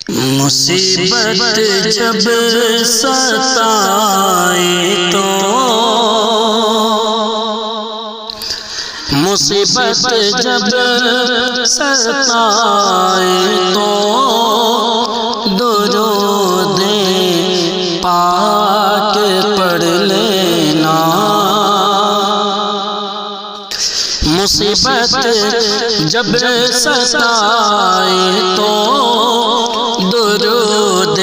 مصیبت جب ستائے تو مصیبت جب ستائے تو درود پاک پڑھ لینا۔ مصیبت جب ستائے تو درود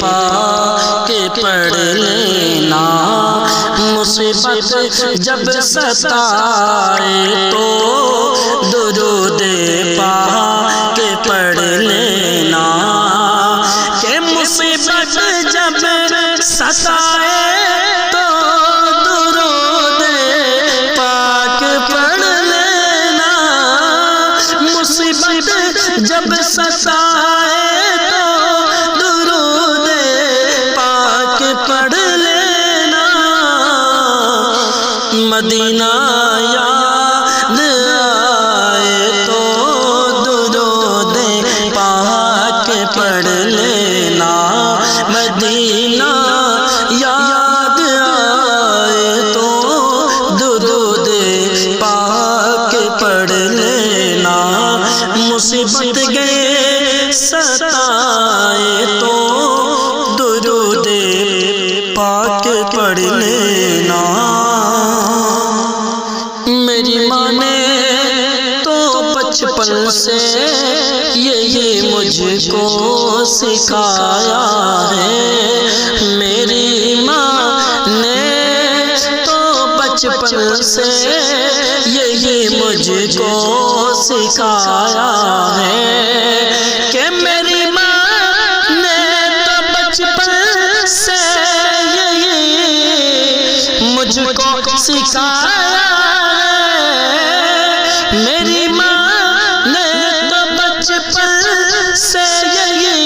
پاک پڑھ لینا۔ مصیبت جب ستائے تو درود پاک پڑھ لینا۔ کہ مصیبت جب ستائے تو درود پاک پڑھ لینا۔ مصیبت جب ستائے تو درود پاک پڑھ لینا۔ مدینہ یاد آئے تو درود پاک پڑھ لینا۔ مدینہ یاد آئے تو درود پاک پڑھ لینا۔ مصیبت گئے ستائے تو درود پاک پڑھ لینا۔ میری ماں نے تو بچپن سے یہ مجھ کو سکھایا ہے۔ میری ماں نے تو بچپن سے یہ مجھ کو سکھایا ہے کہ میری ماں نے تو بچپن سے یہ مجھ کو سکھایا ہے۔ میری ماں نے تو بچپن سے یہ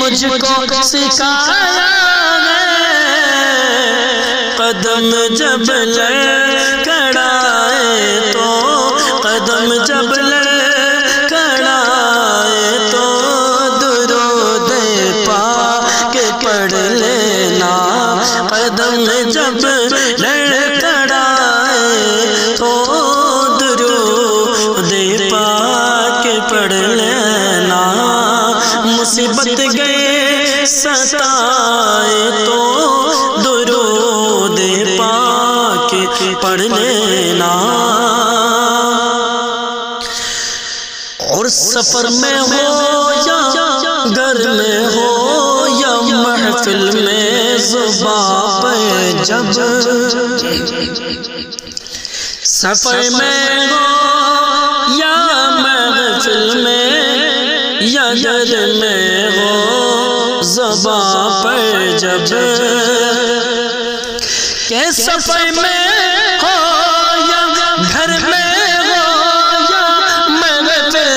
مجھ کو سکھایا ہے۔ قدم جب لڑکھڑائے تو قدم جب لڑکھڑائے تو درود پاک پڑھ لینا۔ قدم جب لڑکھڑائے تو درود پاک پڑھ لینا۔ مصیبت گئے ستائے تو درود پاک پڑھ لینا۔ اور سفر میں ہو یا گھر میں ہو یا محفل میں زباں پہ جب سفر میں ہو یا محفل میں یا گھر میں ہو زباں پہ جب کہ سفر میں ہو یا گھر میں ہو یا محفل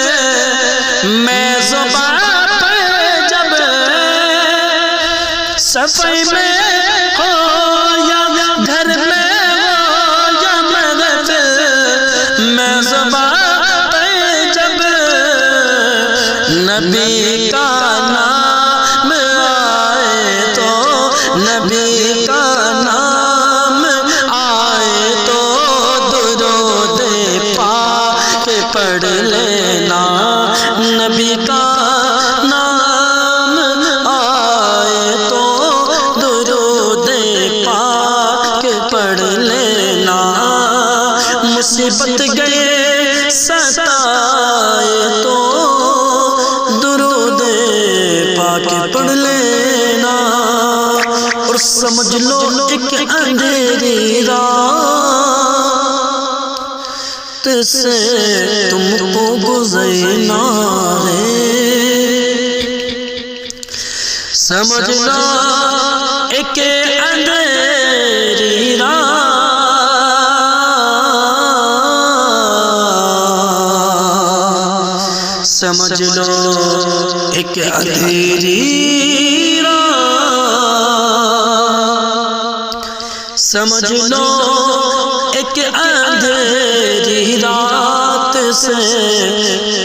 میں زباں پہ جب سفر میں ہو یا گھر میں ہو یا محفل میں زباں پہ جب نبی کا نام آئے تو نبی کا نام آئے تو درود پاک پڑھ لینا۔ نبی کا نام آئے تو درود پاک پڑھ لینا۔ مصیبت گئے ستائے تو درود پاک پڑھ لینا۔ اور سمجھ لو ایک اندھیری رات سے تم کو گزرنا ہے۔ سمجھ لو ایک اندھیری رات، سمجھ لو ایک اندھیری رات، سمجھ لو ایک اندھیری رات سے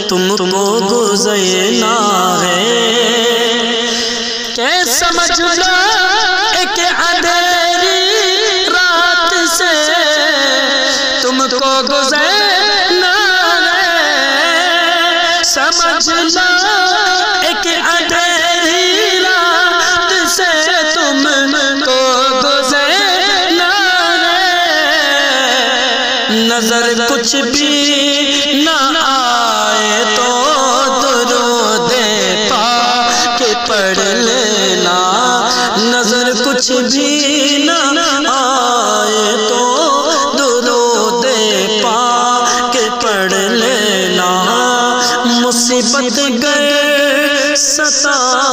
تم کو گزرنا ہے۔ نظر کچھ بھی نہ آئے تو درود پاک پڑھ لینا، نظر کچھ بھی نہ آئے تو درود پاک پڑھ لینا، مصیبت گر ستا